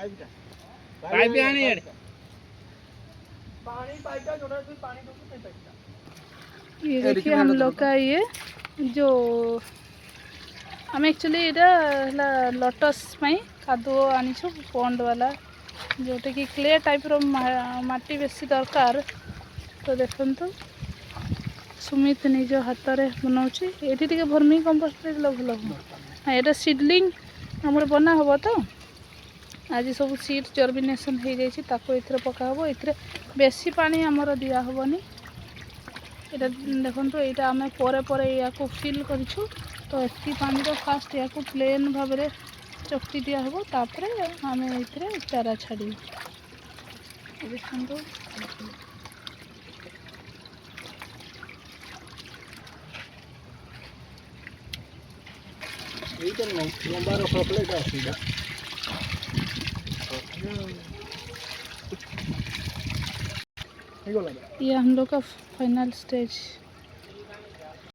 pipe आने यार ये देखिए हम लोग का ये जो हम एक्चुअली इटा लोटस पाई कादुओ आनीछु पॉन्ड वाला जोटा कि क्ले टाइप रो माटी बेसी दरकार तो देखंतु सुमित निज हाथ रे बनाउछि एठी टिके भर्मी कंपोस्ट देला भलो हां एटा सीडलिंग हमर बना हबो तो आज सब सीड जर्मिनेशन हो जाइए ताको इथरे पका हबो इथरे बेसी पानी हमर दिया हबनी एटा देखंतु एटा हमें परे परे या को फिल करिछु तो एती पानी तो फास्ट या को प्लेन भाव रे चकटी दिया हबो तापरे हमें इथरे चारा छाड़ी देखंतु এইটা লম্বা রকলে এটা অসুবিধা ये हम लोग का फाइनल स्टेज